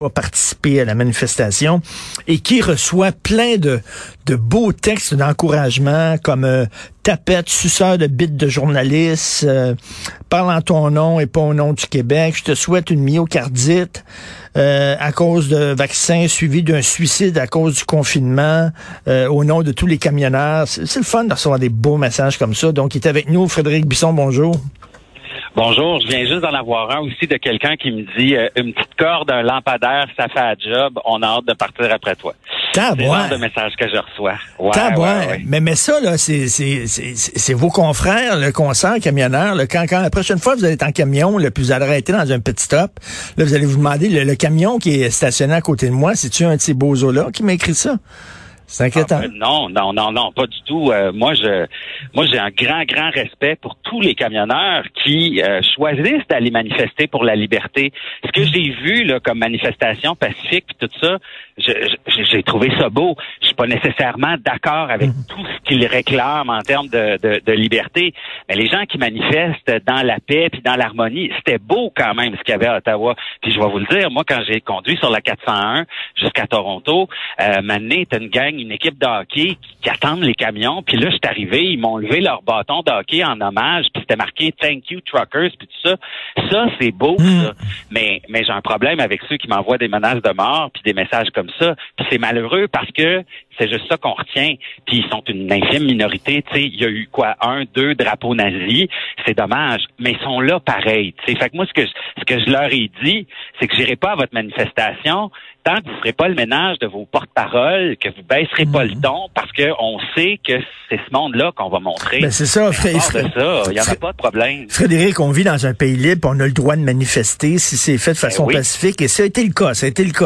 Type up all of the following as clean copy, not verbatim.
va participer à la manifestation et qui reçoit plein de beaux textes d'encouragement comme tapette, suceur de bites de journalistes, parle en ton nom et pas au nom du Québec, je te souhaite une myocardite à cause de vaccins suivi d'un suicide à cause du confinement au nom de tous les camionneurs. C'est le fun de recevoir des beaux messages comme ça. Donc, il est avec nous, Frédéric Bisson, bonjour. Bonjour, je viens juste d'en avoir un aussi de quelqu'un qui me dit une petite corde, un lampadaire, ça fait un job, on a hâte de partir après toi. C'est le genre de message que je reçois. Ouais. Mais ça, là, c'est vos confrères, le consoeur camionneur. Là, quand la prochaine fois vous allez être en camion, là, puis vous allez arrêter dans un petit stop, là, vous allez vous demander, le camion qui est stationné à côté de moi, c'est-tu un de ces bozos-là qui m'a écrit ça? C'est inquiétant. Non, pas du tout. Moi, j'ai un grand respect pour tous les camionneurs qui choisissent d'aller manifester pour la liberté. Ce que j'ai vu là comme manifestation pacifique puis tout ça, j'ai trouvé ça beau. Je suis pas nécessairement d'accord avec tout ce qu'ils réclament en termes de liberté, mais les gens qui manifestent dans la paix puis dans l'harmonie, c'était beau quand même ce qu'il y avait à Ottawa. Puis je vais vous le dire, moi quand j'ai conduit sur la 401 jusqu'à Toronto, maintenant t'as une équipe de hockey qui attendent les camions, puis là, je suis arrivé, ils m'ont levé leur bâton de hockey en hommage, puis c'était marqué « Thank you, truckers », puis tout ça. Ça, c'est beau, ça. Mais j'ai un problème avec ceux qui m'envoient des menaces de mort, puis des messages comme ça. Puis c'est malheureux parce que c'est juste ça qu'on retient. Puis ils sont une infime minorité. Tu sais, il y a eu 1, 2 drapeaux nazis. C'est dommage, mais ils sont là pareil. Tu sais, fait que moi, ce que je leur ai dit, c'est que j'irai pas à votre manifestation tant que vous ferez pas le ménage de vos porte-paroles, que vous baisserez pas le ton, parce que on sait que c'est ce monde-là qu'on va montrer. Ben c'est ça, il y en a pas de problème. Frédéric, on vit dans un pays libre, on a le droit de manifester si c'est fait de façon pacifique, et ça a été le cas.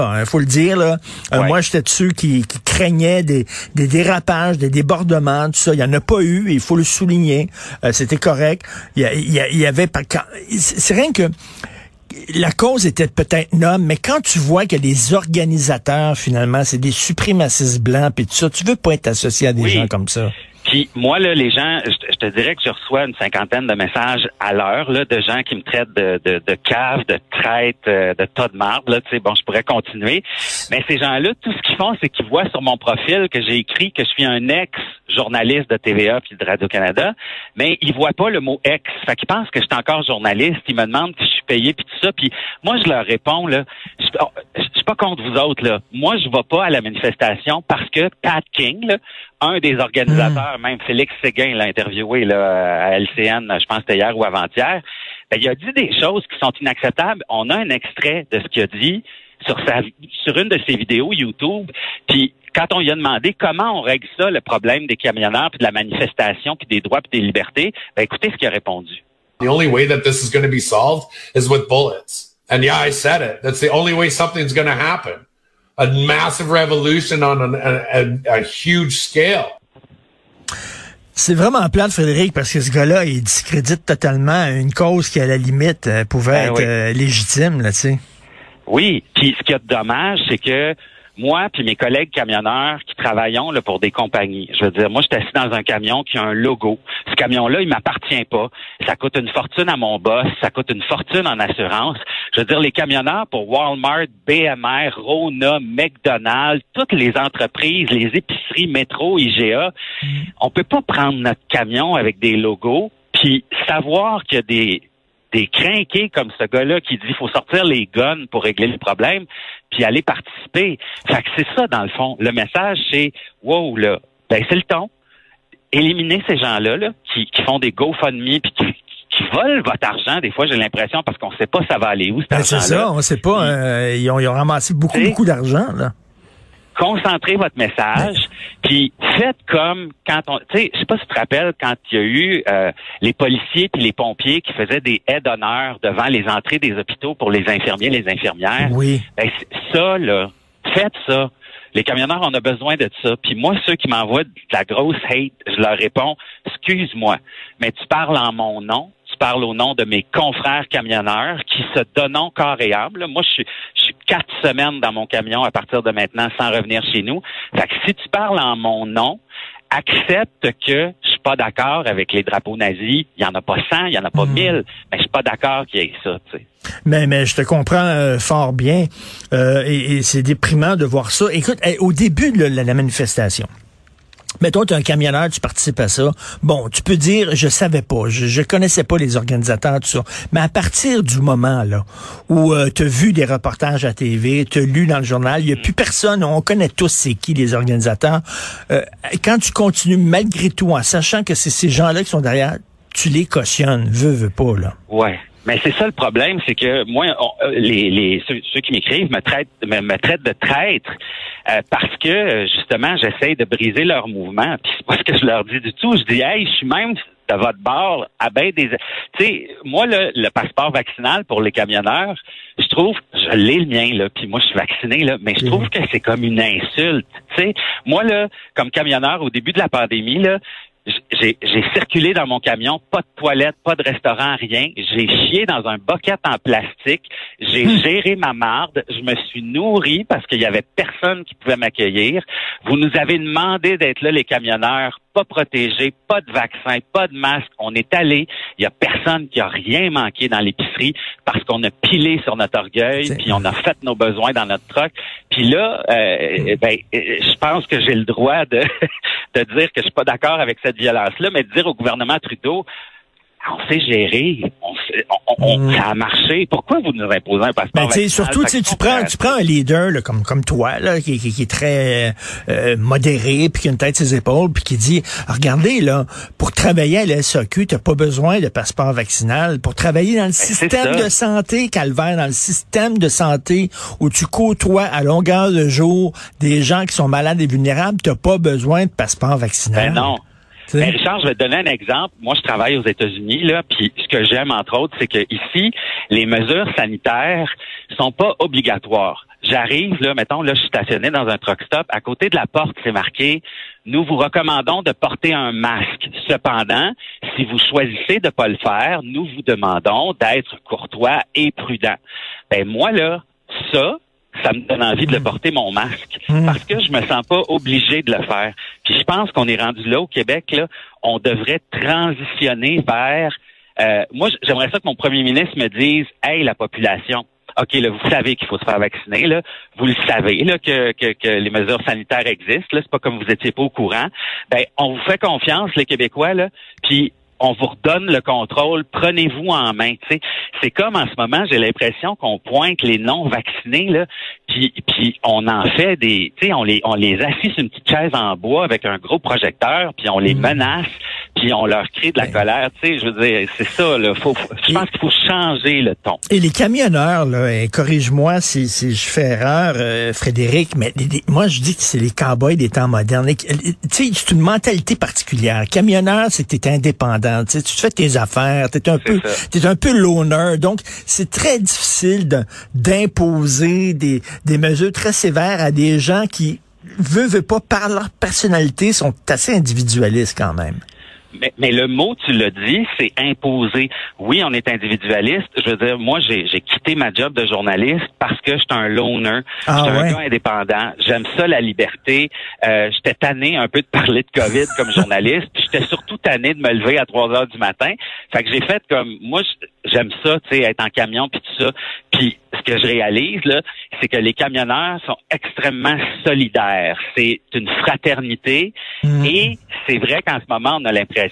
Hein, faut le dire là. Moi, j'étais de ceux qui craignaient des dérapages, des débordements, tout ça. Il y en a pas eu, il faut le souligner. C'était correct. Il y avait pas. C'est rien que la cause était peut-être noble, mais quand tu vois que les organisateurs, finalement, c'est des suprémacistes blancs et tout ça, tu veux pas être associé à des gens comme ça. Puis moi, là, les gens, je te dirais que je reçois une 50aine de messages à l'heure, là, de gens qui me traitent de cave, de traite, de tas de marde, là, tu sais, bon, je pourrais continuer. Mais ces gens-là, tout ce qu'ils font, c'est qu'ils voient sur mon profil que j'ai écrit que je suis un ex-journaliste de TVA puis de Radio-Canada, mais ils voient pas le mot ex. Fait qu'ils pensent que je suis encore journaliste, ils me demandent si je suis payé puis tout ça, puis moi, je leur réponds, là, je suis pas contre vous autres, là. Moi, je vais pas à la manifestation parce que Pat King, là, un des organisateurs, même Félix Séguin l'a interviewé là, à LCN, je pense que c'était hier ou avant-hier, ben, il a dit des choses qui sont inacceptables. On a un extrait de ce qu'il a dit sur une de ses vidéos YouTube, puis quand on lui a demandé comment on règle ça, le problème des camionneurs, puis de la manifestation, puis des droits, puis des libertés, ben écoutez ce qu'il a répondu. The only way that this is going to be solved is with bullets. And yeah, I said it. That's the only way something's going to happen. A massive revolution on a huge scale. C'est vraiment plate, Frédéric, parce que ce gars-là, il discrédite totalement une cause qui, à la limite, pouvait être légitime, là, tu sais. Oui, puis ce qui est dommage, c'est que moi puis mes collègues camionneurs qui travaillons là, pour des compagnies, je veux dire, moi, je suis assis dans un camion qui a un logo. Ce camion-là, il m'appartient pas. Ça coûte une fortune à mon boss. Ça coûte une fortune en assurance. Je veux dire, les camionneurs pour Walmart, BMR, Rona, McDonald's, toutes les entreprises, les épiceries, métro, IGA, on peut pas prendre notre camion avec des logos puis savoir qu'il y a des crinqués comme ce gars-là qui dit qu'il faut sortir les guns pour régler le problème, puis aller participer. Fait que c'est ça, dans le fond. Le message, c'est « Wow, là, ben c'est le ton. Éliminez ces gens-là là, qui font des GoFundMe puis qui volent votre argent. Des fois, j'ai l'impression, parce qu'on sait pas ça va aller où, cet argent-là. C'est ça, on sait pas. Ils ont ramassé beaucoup d'argent, là. Concentrez votre message, puis faites comme quand on... Tu sais, je sais pas si tu te rappelles, quand il y a eu les policiers puis les pompiers qui faisaient des haies d'honneur devant les entrées des hôpitaux pour les infirmiers, les infirmières. Oui. Ben, ça, là, faites ça. Les camionneurs, on a besoin de ça. Puis moi, ceux qui m'envoient de la grosse hate, je leur réponds, excuse-moi, mais tu parles en mon nom. Tu parles au nom de mes confrères camionneurs qui se donnent corps et âme. Là. Moi, je suis 4 semaines dans mon camion à partir de maintenant sans revenir chez nous. Fait que si tu parles en mon nom, accepte que je pas d'accord avec les drapeaux nazis. Il y en a pas 100, il y en a pas 1000, mais je suis pas d'accord qu'il y ait ça, tu sais. Mais je te comprends fort bien et c'est déprimant de voir ça. Écoute, au début de la manifestation, mettons, tu es un camionneur, tu participes à ça. Bon, tu peux dire, je savais pas, je connaissais pas les organisateurs, tout ça. Mais à partir du moment là où tu as vu des reportages à TV, tu as lu dans le journal, il y a plus personne, on connaît tous c'est qui les organisateurs. Quand tu continues malgré tout, en sachant que c'est ces gens-là qui sont derrière, tu les cautionnes, veux pas, là. Ouais. Mais c'est ça le problème, c'est que moi, ceux qui m'écrivent me traitent de traître parce que justement, j'essaie de briser leur mouvement. Puis c'est pas ce que je leur dis du tout. Je dis, hey, je suis même de votre bord à ben des. Tu sais, moi le passeport vaccinal pour les camionneurs, je trouve, je l'ai le mien là, puis moi je suis vacciné là, mais je trouve que c'est comme une insulte. Tu sais, moi là, comme camionneur au début de la pandémie là. J'ai circulé dans mon camion, pas de toilette, pas de restaurant, rien. J'ai chié dans un bucket en plastique. J'ai géré ma marde. Je me suis nourri parce qu'il y avait personne qui pouvait m'accueillir. Vous nous avez demandé d'être là, les camionneurs, pas protégés, pas de vaccin, pas de masque. On est allé. Il y a personne qui a rien manqué dans l'épicerie parce qu'on a pilé sur notre orgueil, puis on a fait nos besoins dans notre truck. Puis là, je pense que j'ai le droit de dire que je suis pas d'accord avec cette violence-là, mais de dire au gouvernement Trudeau, on sait gérer, ça a marché. Pourquoi vous nous imposez un passeport vaccinal? Surtout, tu prends un leader là, comme toi, là, qui est très modéré, puis qui a une tête sur ses épaules, puis qui dit, regardez, là, pour travailler à la SAQ, t'as pas besoin de passeport vaccinal. Pour travailler dans le système de santé, Calvaire, dans le système de santé où tu côtoies à longueur de jour des gens qui sont malades et vulnérables, t'as pas besoin de passeport vaccinal. Ben non. Ben Richard, je vais te donner un exemple. Moi, je travaille aux États-Unis, là, puis ce que j'aime, entre autres, c'est que ici, les mesures sanitaires sont pas obligatoires. J'arrive, là, mettons, là, je suis stationné dans un truck stop. À côté de la porte, c'est marqué « Nous vous recommandons de porter un masque. Cependant, si vous choisissez de pas le faire, nous vous demandons d'être courtois et prudent. » Ben moi, là, ça me donne envie de le porter, mon masque, parce que je me sens pas obligé de le faire. Puis je pense qu'on est rendu là au Québec, là, on devrait transitionner vers... moi, j'aimerais ça que mon premier ministre me dise « Hey, la population, OK, là, vous savez qu'il faut se faire vacciner, là. Vous le savez, là, que les mesures sanitaires existent, là. C'est pas comme vous étiez pas au courant. Ben, on vous fait confiance, les Québécois, là, puis on vous redonne le contrôle, prenez-vous en main. Tu sais, c'est comme en ce moment, j'ai l'impression qu'on pointe les non-vaccinés là, puis on en fait des, tu sais, on les assit sur une petite chaise en bois avec un gros projecteur, puis on les menace, puis on leur crée de la colère. Tu sais, je veux dire, c'est ça. Là, je pense qu'il faut changer le ton. Et les camionneurs, là, corrige-moi si je fais erreur, Frédéric, mais moi je dis que c'est les cow-boys des temps modernes. Tu sais, c'est une mentalité particulière. Camionneur, c'est que t'es indépendant. Tu sais, tu fais tes affaires, t'es un peu loner, donc c'est très difficile d'imposer des mesures très sévères à des gens qui veulent pas par leur personnalité sont assez individualistes quand même. Mais le mot, tu l'as dit, c'est imposer. Oui, on est individualiste. Je veux dire, moi, j'ai quitté ma job de journaliste parce que j'étais un loner. J'étais un gars indépendant. J'aime ça, la liberté. J'étais tanné un peu de parler de COVID comme journaliste. Puis j'étais surtout tanné de me lever à 3 heures du matin. Fait que j'ai fait comme, moi, j'aime ça, tu sais, être en camion puis tout ça. Puis ce que je réalise, là, c'est que les camionneurs sont extrêmement solidaires. C'est une fraternité. Et c'est vrai qu'en ce moment, on a l'impression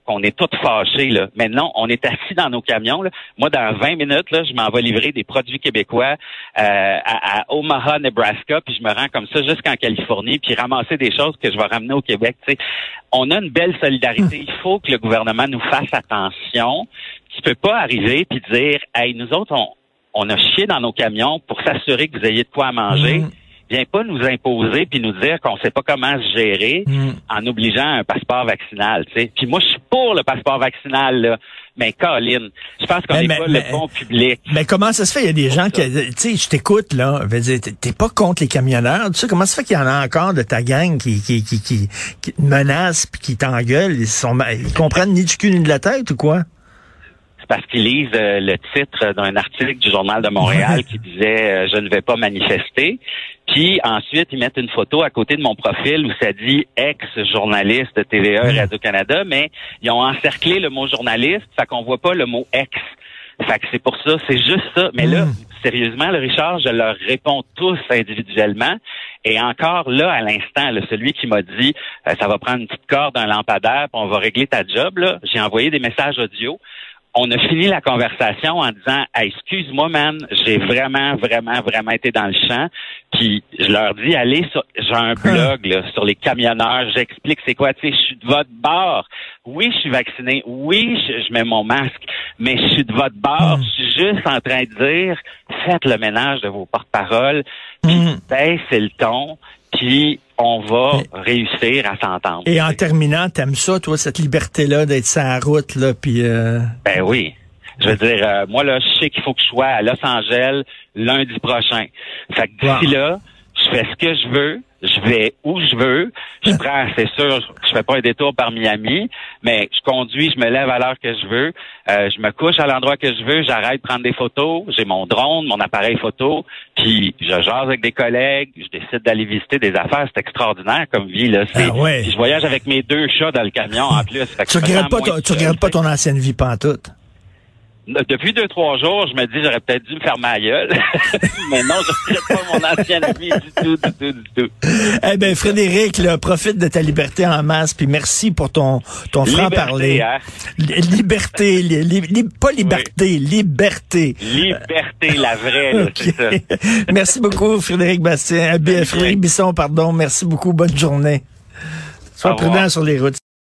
qu'on est tous fâchés, là. Mais non, on est assis dans nos camions, là. Moi, dans 20 minutes, là, je m'en vais livrer des produits québécois à Omaha, Nebraska, puis je me rends comme ça jusqu'en Californie, puis ramasser des choses que je vais ramener au Québec, tu sais. On a une belle solidarité. Il faut que le gouvernement nous fasse attention. Tu peux pas arriver puis dire, hey, nous autres, on a chié dans nos camions pour s'assurer que vous ayez de quoi à manger. Viens pas nous imposer puis nous dire qu'on sait pas comment se gérer en obligeant un passeport vaccinal, tu sais. Puis moi, je suis pour le passeport vaccinal, là. Mais Colin, je pense qu'on n'est pas le bon public. Mais comment ça se fait? Il y a des gens qui, tu sais, je t'écoute, là, veux dire, t'es pas contre les camionneurs. Tu sais, comment ça se fait qu'il y en a encore de ta gang qui te menacent puis qui t'engueulent? Ils comprennent ni du cul ni de la tête ou quoi? parce qu'ils lisent le titre d'un article du Journal de Montréal qui disait « Je ne vais pas manifester ». Puis ensuite, ils mettent une photo à côté de mon profil où ça dit « ex-journaliste de TVA et Radio-Canada », mais ils ont encerclé le mot « journaliste », fait qu'on voit pas le mot « ex ». Fait que c'est pour ça, c'est juste ça. Mais là, sérieusement, le Richard, je leur réponds tous individuellement. Et encore là, à l'instant, là, celui qui m'a dit ça va prendre une petite corde, un lampadaire, puis on va régler ta job, là, j'ai envoyé des messages audio. On a fini la conversation en disant hey, excuse-moi, man, j'ai vraiment été dans le champ. Puis je leur dis allez sur j'ai un blog là, sur les camionneurs, j'explique c'est quoi, tu sais, je suis de votre bord. Oui, je suis vacciné, oui, je mets mon masque, mais je suis de votre bord, je suis juste en train de dire faites le ménage de vos porte-paroles, puis baissez le ton, puis on va réussir à s'entendre. Et en terminant, t'aimes ça, toi, cette liberté-là d'être sur la route, là, puis... Ben oui. Je veux dire, moi, là, je sais qu'il faut que je sois à Los Angeles lundi prochain. Fait que d'ici là, je fais ce que je veux, je vais où je veux, je prends, c'est sûr, je fais pas un détour par Miami, mais je conduis, je me lève à l'heure que je veux, je me couche à l'endroit que je veux, j'arrête de prendre des photos, j'ai mon drone, mon appareil photo, puis je jase avec des collègues, je décide d'aller visiter des affaires, c'est extraordinaire comme vie, là. Puis je voyage avec mes 2 chats dans le camion en plus. Fait que tu regrettes pas ton ancienne vie pantoute? Depuis 2-3 jours, je me dis j'aurais peut-être dû me faire ma gueule. Mais non, je ne regrette pas mon ancienne vie du tout. Eh ben Frédéric, là, profite de ta liberté en masse, puis merci pour ton franc-parler. Hein? Liberté, pas liberté, liberté. Liberté, la vraie, là, c'est ça. Merci beaucoup, Frédéric Bastien. Frédéric Bisson, pardon. Merci beaucoup. Bonne journée. Sois prudent sur les routes.